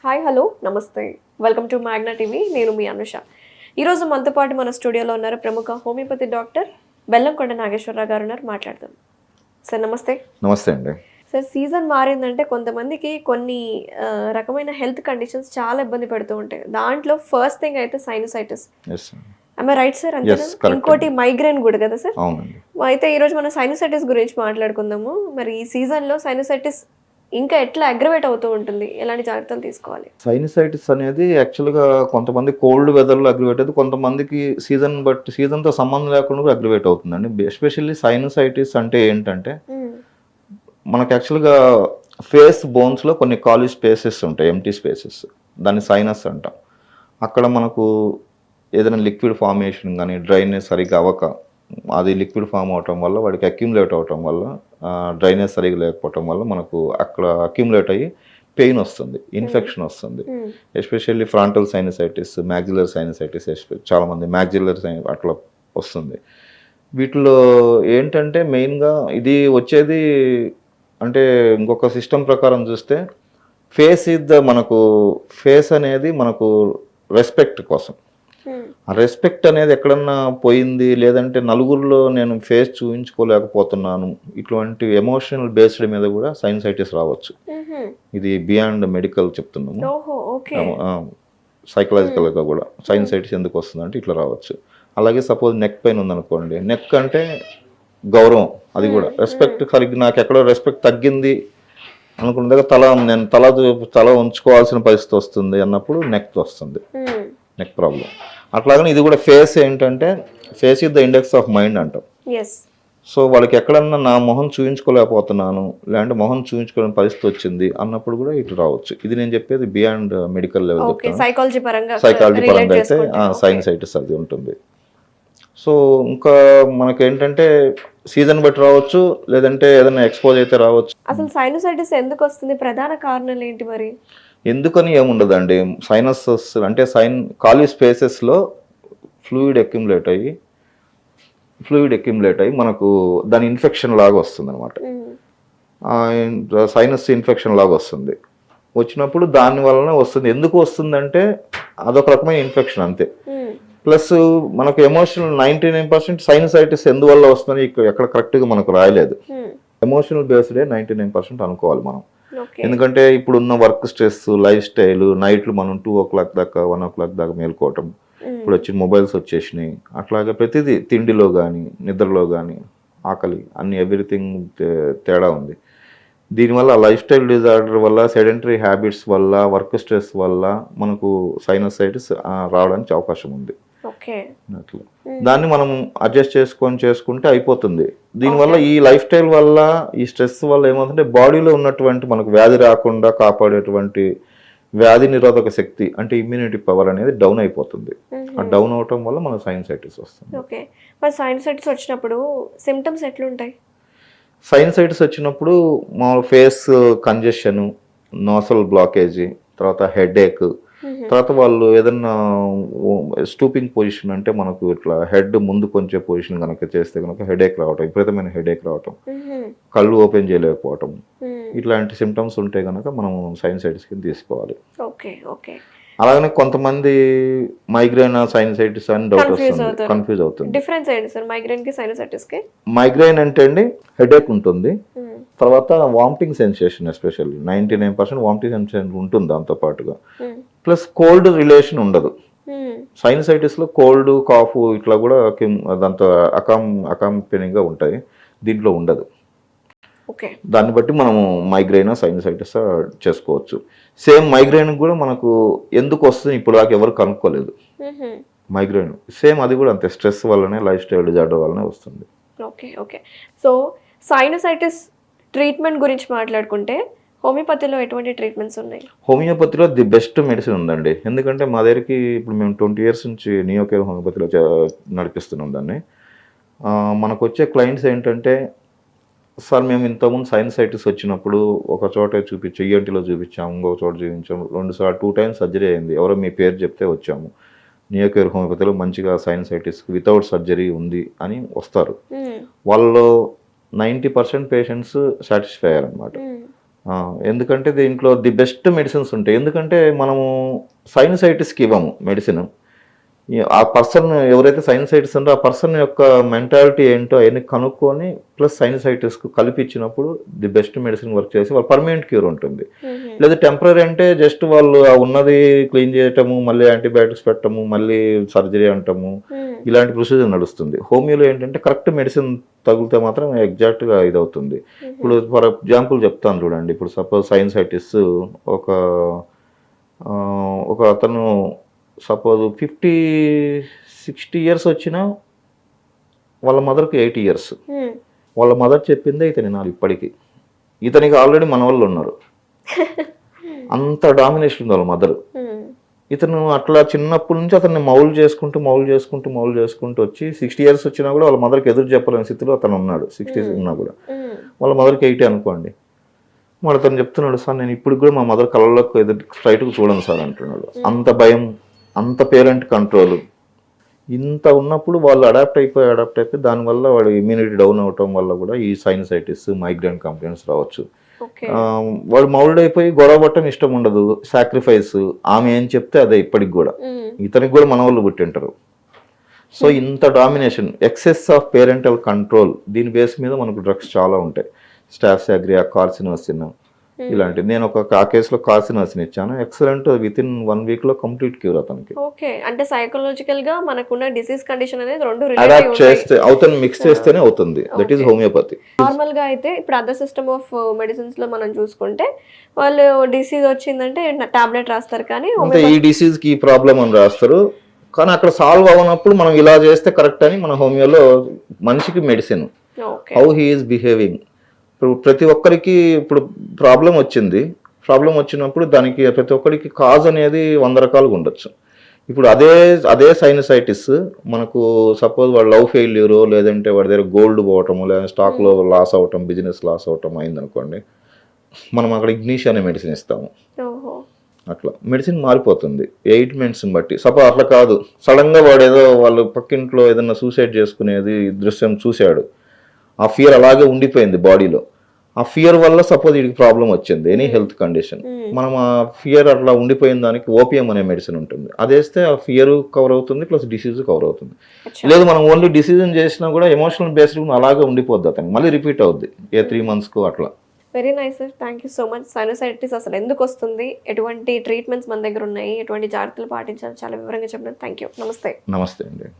Hi hello నమస్తే welcome to Magna TV నేను మీ అనుష. ఈరోజు మనతో పాటు మన స్టూడియోలో ఉన్నారు ప్రముఖ హోమియోపతి డాక్టర్ బెల్లంకొండ నాగేశ్వరరావు గారు ఉన్నారు. మాట్లాడదాం. సార్ నమస్తే. నమస్తే అండి. సార్ సీజన్ మారిందంటే కొంతమందికి కొన్ని రకమైన హెల్త్ కండిషన్స్ చాలా ఇబ్బంది పెడుతూ ఉంటాయి. దాంట్లో ఫస్ట్ థింగ్ అయితే సైనసైటిస్. Right sir? అంతే. ఇంకోటి మైగ్రేన్ కూడా కదా సార్? అవునండి. అయితే ఈరోజు మనం సైనసైటిస్ గురించి మాట్లాడుకుందాము. మరి ఈ సీజన్లో సైనసైటిస్ ఇంకా ఎట్లా అగ్రవేట్ అవుతూ ఉంటుంది, ఎలాంటి జాగ్రత్తలు తీసుకోవాలి? సైనసైటిస్ అనేది యాక్చువల్గా కొంతమంది కోల్డ్ వెదర్లో అగ్రివేట్ అవుతుంది, కొంతమందికి సీజన్తో సంబంధం లేకుండా కూడా అగ్రివేట్ అవుతుందండి. ఎస్పెషల్లీ సైనసైటిస్ అంటే ఏంటంటే మనకు యాక్చువల్గా ఫేస్ బోన్స్లో కొన్ని ఖాళీ స్పేసెస్ ఉంటాయి, ఎంటీ స్పేసెస్, దాన్ని సైనస్ అంటాం. అక్కడ మనకు ఏదైనా లిక్విడ్ ఫార్మేషన్ కానీ డ్రైనేజ్ సరిగ్గా అవ్వక అది లిక్విడ్ ఫామ్ అవటం వల్ల వాడికి అక్యుములేట్ అవటం వల్ల డ్రైనేజ్ సరిగ్గా లేకపోవటం వల్ల మనకు అక్కడ అక్యుములేట్ అయ్యి పెయిన్ వస్తుంది, ఇన్ఫెక్షన్ వస్తుంది. ఎస్పెషల్లీ ఫ్రాంటల్ సైనసైటిస్, మ్యాగ్జిలర్ సైనసైటిస్, చాలామంది మ్యాగ్జిలర్ అట్లా వస్తుంది. వీటిలో ఏంటంటే మెయిన్గా ఇది వచ్చేది అంటే ఇంకొక సిస్టమ్ ప్రకారం చూస్తే మనకు ఫేస్ అనేది మనకు రెస్పెక్ట్ కోసం. ఆ రెస్పెక్ట్ అనేది ఎక్కడన్నా పోయింది, లేదంటే నలుగురిలో నేను ఫేస్ చూపించుకోలేకపోతున్నాను, ఇటువంటి ఎమోషనల్ బేస్డ్ మీద కూడా సైనసైటిస్ రావచ్చు. ఇది బియాండ్ మెడికల్ చెప్తున్నాము, సైకలాజికల్గా కూడా సైనసైటిస్ ఎందుకు వస్తుందంటే ఇట్లా రావచ్చు. అలాగే సపోజ్ నెక్ పెయిన్ ఉందనుకోండి, నెక్ అంటే గౌరవం, అది కూడా రెస్పెక్ట్ సరిగ్గా నాకు ఎక్కడో రెస్పెక్ట్ తగ్గింది అనుకున్న దగ్గర నేను తల ఉంచుకోవాల్సిన పరిస్థితి వస్తుంది అన్నప్పుడు నెక్ వస్తుంది, నెక్ ప్రాబ్లం. అట్లాగని ఇది కూడా ఫేస్ ఏంటంటే face is the index of mind అంటాం. సో వాళ్ళకి ఎక్కడన్నా నా మొహం చూపించుకోలేకపోతున్నాను, లేదంటే మొహం చూపించుకోలేని పరిస్థితి వచ్చింది అన్నప్పుడు కూడా ఇటు రావచ్చు. ఇది నేను చెప్పేది బియాండ్ మెడికల్ లెవెల్, సైకాలజీ పరంగా అయితే సైనసైటిస్ అది ఉంటుంది. సో ఇంకా మనకేంటంటే సీజన్ బట్టి రావచ్చు, లేదంటే ఏదైనా ఎక్స్పోజ్ అయితే రావచ్చు. అసలు సైనసైటిస్ ఎందుకు వస్తుంది, ప్రధాన కారణాలు ఏంటి మరి? ఎందుకని ఏముండదండి, సైనసస్ అంటే ఖాళీ స్పేసెస్లో ఫ్లూయిడ్ అక్యుములేట్ అయ్యి మనకు దాని ఇన్ఫెక్షన్ లాగా వస్తుంది అనమాట. సైనస్ ఇన్ఫెక్షన్ లాగా వస్తుంది. వచ్చినప్పుడు దాని వలన వస్తుంది. ఎందుకు వస్తుందంటే అదొక రకమైన ఇన్ఫెక్షన్ అంతే. ప్లస్ మనకు ఎమోషనల్ 99% సైనసైటిస్ ఎందువల్ల వస్తుంది ఎక్కడ కరెక్ట్గా మనకు రాయలేదు. ఎమోషనల్ బేస్డే 99% అనుకోవాలి మనం. ఎందుకంటే ఇప్పుడున్న వర్క్ స్ట్రెస్, లైఫ్ స్టైల్, నైట్లు మనం 2 o'clock దాకా 1 o'clock దాకా మేల్కోవటం, ఇప్పుడు వచ్చి మొబైల్స్ వచ్చేసినాయి. అట్లాగే ప్రతిదీ తిండిలో కానీ నిద్రలో కానీ ఆకలి అన్ని ఎవ్రీథింగ్ తేడా ఉంది. దీనివల్ల లైఫ్ స్టైల్ డిజార్డర్ వల్ల, సెడెంటరీ హ్యాబిట్స్ వల్ల, వర్క్ స్ట్రెస్ వల్ల మనకు సైనసైటిస్ రావడానికి అవకాశం ఉంది. అట్లా దాన్ని మనం అడ్జస్ట్ చేసుకుంటే అయిపోతుంది. దీనివల్ల ఈ లైఫ్ స్టైల్ వల్ల, ఈ స్ట్రెస్ వల్ల ఏమవుతుందంటే బాడీలో ఉన్నటువంటి మనకు వ్యాధి రాకుండా కాపాడేటువంటి వ్యాధి నిరోధక శక్తి అంటే ఇమ్యూనిటీ పవర్ అనేది డౌన్ అయిపోతుంది. ఆ డౌన్ అవటం వల్ల మనకు సైనసైటిస్ వస్తుంది. ఓకే, మరి సైనసైటిస్ వచ్చినప్పుడు సిమ్టమ్స్ ఎట్లుంటాయి? సైనసైటిస్ వచ్చినప్పుడు మా ఫేస్ కంజెషన్, నోసల్ బ్లాకేజీ, తర్వాత హెడేక్, తర్వాత వాళ్ళు ఏదన్నా స్టూపింగ్ పొజిషన్ అంటే మనకు ఇట్లా హెడ్ ముందు కొంచెం పొజిషన్ కనుక చేస్తే కనుక హెడేక్ రావటం, విపరీతమైన హెడేక్ రావటం, కళ్ళు ఓపెన్ చేయలేకపోవటం, ఇట్లాంటి సిమ్టమ్స్ ఉంటే కనుక మనం సైనసైటిస్ కింద తీసుకోవాలి. అలాగనే కొంతమంది మైగ్రేన్ సైనసైటిస్ అని డౌట్ వస్తుంది, కన్ఫ్యూజ్ అవుతుంది. డిఫరెన్స్ ఏంటి సార్ మైగ్రేన్ కి సైనసైటిస్ కి? మైగ్రేన్ అంటే అండి హెడేక్ ఉంటుంది, తర్వాత vomiting sensation, especially 99% vomiting sensation ఉంటుంది దాంతో పాటుగా. ప్లస్ కోల్డ్ రిలేషన్ ఉండదు. సైనసైటిస్ లో కోల్డ్, కాఫ్ ఇట్లా కూడా దాంతో అకాంపెనింగ్ గా ఉంటాయి, దీంట్లో ఉండదు. దాన్ని బట్టి మనము మైగ్రేన్ సైనసైటిస్ చేసుకోవచ్చు. సేమ్ మైగ్రేన్ కూడా మనకు ఎందుకు వస్తుంది ఇప్పుడు దాకా ఎవరు కనుక్కోలేదు. మైగ్రేన్ సేమ్ అది కూడా అంతే, స్ట్రెస్ వల్లనే, లైఫ్ స్టైల్ డిజార్డర్ వల్లనే వస్తుంది. సో సైనసైటిస్ ట్రీట్మెంట్ గురించి మాట్లాడుకుంటే హోమియోపతిలో ఎటువంటి ట్రీట్మెంట్స్ ఉన్నాయి? హోమియోపతిలో ది బెస్ట్ మెడిసిన్ ఉందండి. ఎందుకంటే మా దగ్గరికి ఇప్పుడు మేము 20 years నుంచి నియోకేర్ హోమియోపతిలో నడిపిస్తున్నాం దాన్ని. మనకు వచ్చే క్లయింట్స్ ఏంటంటే, సార్ మేము ఇంతకుముందు సైనసైటిస్ వచ్చినప్పుడు ఒక చోట చూపించాం, ఈఎన్టీలో చూపించాము, ఇంకొక చోట చూపించాము, 2 times సర్జరీ అయింది, ఎవరో మీ పేరు చెప్తే వచ్చాము, నియోకేర్ హోమియోపతిలో మంచిగా సైనసైటిస్ వితౌట్ సర్జరీ ఉంది అని వస్తారు. వాళ్ళలో 90% పేషెంట్స్ సాటిస్ఫై అయ్యారనమాట. ఎందుకంటే దీంట్లో ది బెస్ట్ మెడిసిన్స్ ఉంటాయి. ఎందుకంటే మనము సైనసైటిస్కి ఇవ్వము మెడిసిన్. ఆ పర్సన్ ఎవరైతే సైనసైటిస్ ఉందో ఆ పర్సన్ యొక్క మెంటాలిటీ ఏంటో అవన్నీ కనుక్కొని ప్లస్ సైనసైటిస్కు కలిపి ఇచ్చినప్పుడు ది బెస్ట్ మెడిసిన్ వర్క్ చేసి వాళ్ళు పర్మనెంట్ క్యూర్ ఉంటుంది. లేదా టెంపరీ అంటే జస్ట్ వాళ్ళు ఉన్నది క్లీన్ చేయటము, మళ్ళీ యాంటీబయాటిక్స్ పెట్టము, మళ్ళీ సర్జరీ అంటాము, ఇలాంటి ప్రొసీజర్ నడుస్తుంది. హోమియోలో ఏంటంటే కరెక్ట్ మెడిసిన్ తగిలితే మాత్రం ఎగ్జాక్ట్గా ఇది అవుతుంది. ఇప్పుడు ఫర్ ఎగ్జాంపుల్ చెప్తాను చూడండి. ఇప్పుడు సపోజ్ సైనసైటిస్ ఒక అతను సపోజ్ 50-60 ఇయర్స్ వచ్చినా వాళ్ళ మదర్కి 80 ఇయర్స్. వాళ్ళ మదర్ చెప్పిందే ఇతని నాలుగు ఇప్పటికీ. ఇతనికి ఆల్రెడీ మన వాళ్ళు ఉన్నారు. అంత డామినేషన్ ఉంది వాళ్ళ మదర్. ఇతను అట్లా చిన్నప్పటి నుంచి అతన్ని మౌలు చేసుకుంటూ వచ్చి 60 ఇయర్స్ వచ్చినా కూడా వాళ్ళ మదర్కి ఎదురు చెప్పలేని స్థితిలో అతను ఉన్నాడు. 60 ఉన్నా కూడా వాళ్ళ మదర్కి 80 అనుకోండి. మరి అతను చెప్తున్నాడు, సార్ నేను ఇప్పుడు కూడా మా మదర్ కళ్ళలోకి ఎదురు స్ట్రైట్గా చూడను సార్ అంటున్నాడు. అంత భయం, అంత పేరెంట్ కంట్రోల్. ఇంత ఉన్నప్పుడు వాళ్ళు అడాప్ట్ అయిపోయి దానివల్ల వాడు ఇమ్యూనిటీ డౌన్ అవటం వల్ల కూడా ఈ సైనసైటిస్, మైగ్రేన్ కంప్లైంట్స్ రావచ్చు. వాడు మౌల్డ్ అయిపోయి గొడవ పట్టడం ఇష్టం ఉండదు, సాక్రిఫైస్, ఆమె ఏం చెప్తే అదే ఇప్పటికి కూడా. ఇతనికి కూడా మన వాళ్ళు పుట్టింటారు. సో ఇంత domination, excess of parental control, దీని బేస్ మీద మనకు డ్రగ్స్ చాలా ఉంటాయి. స్టాఫ్సాగ్రియా, కార్సినోసిన్ ఇలాంటివి. నేను ఆ కేసులో కార్సినోసిన్ ఇచ్చాను. ఎక్సలెంట్, విత్ ఇన్ 1 వీక్ లో కంప్లీట్ క్యూర్ అతనికి. ఓకే, అంటే సైకలాజికల్ గా మనకున్న డిసీజ్ కండిషన్ అనేది రెండు అడాప్ట్ చేస్తే అవుతుంది, మిక్స్ చేస్తేనే అవుతుంది. That is homeopathy. నార్మల్ గా అయితే ఇప్పుడు అదర్ సిస్టమ్ ఆఫ్ మెడిసిన్స్ లో మనం చూసుకుంటే వాళ్ళు డిసీజ్ వచ్చిందంటే టాబ్లెట్ రాస్తారు, కానీ ఈ డిసీజ్ కి ఈ ప్రాబ్లం అని రాస్తారు. కానీ అక్కడ సాల్వ్ అవ్వనప్పుడు మనం ఇలా చేస్తే కరెక్ట్ అని మన హోమియోలో మనిషికి medicine, how he is behaving. ఇప్పుడు ప్రతి ఒక్కరికి ఇప్పుడు ప్రాబ్లం వచ్చినప్పుడు దానికి ప్రతి ఒక్కరికి కాజ్ అనేది 100 రకాలుగా ఉండొచ్చు. ఇప్పుడు అదే సైనసైటిస్ మనకు సపోజ్ వాడు లవ్ ఫెయిల్యూరో, లేదంటే వాడి దగ్గర గోల్డ్ పోవటము, లేదా స్టాక్లో లాస్ అవటం, బిజినెస్ లాస్ అవటం అయిందనుకోండి, మనం అక్కడ ఇగ్నీషియా అనే మెడిసిన్ ఇస్తాము. అట్లా మెడిసిన్ మారిపోతుంది ఎయిట్మెంట్స్ని బట్టి. సపోజ్ అట్లా కాదు, సడన్గా వాడు ఏదో వాళ్ళు పక్కింట్లో ఏదైనా సూసైడ్ చేసుకునేది దృశ్యం చూశాడు, ఆ ఫియర్ అలాగే ఉండిపోయింది బాడీలో. ఆ ఫియర్ వల్ల సపోజ్ వీడికి ప్రాబ్లం వచ్చింది, ఎనీ హెల్త్ కండిషన్, మనం ఆ ఫియర్ అట్లా ఉండిపోయిన దానికి ఓపియం అనే మెడిసిన్ ఉంటుంది. అదేస్తే ఆ ఫియర్ కవర్ అవుతుంది, ప్లస్ డిసీజ్ కవర్ అవుతుంది. లేదు మనం ఓన్లీ డిసిజన్ చేసినా కూడా ఎమోషనల్ బేస్డ్ అలాగే ఉండిపోద్ది, అతనికి మళ్ళీ రిపీట్ అవుద్ది 3 months అట్లా. Very nice sir, thank you so much. Sinusitis అసలు ఎందుకు వస్తుంది, ఎటువంటి ట్రీట్మెంట్స్ మన దగ్గర ఉన్నాయి, ఎటువంటి జాగ్రత్తలు పాటించాలి, చాలా వివరంగా చెప్పినారు. Thank you. నమస్తే. నమస్తే అండి.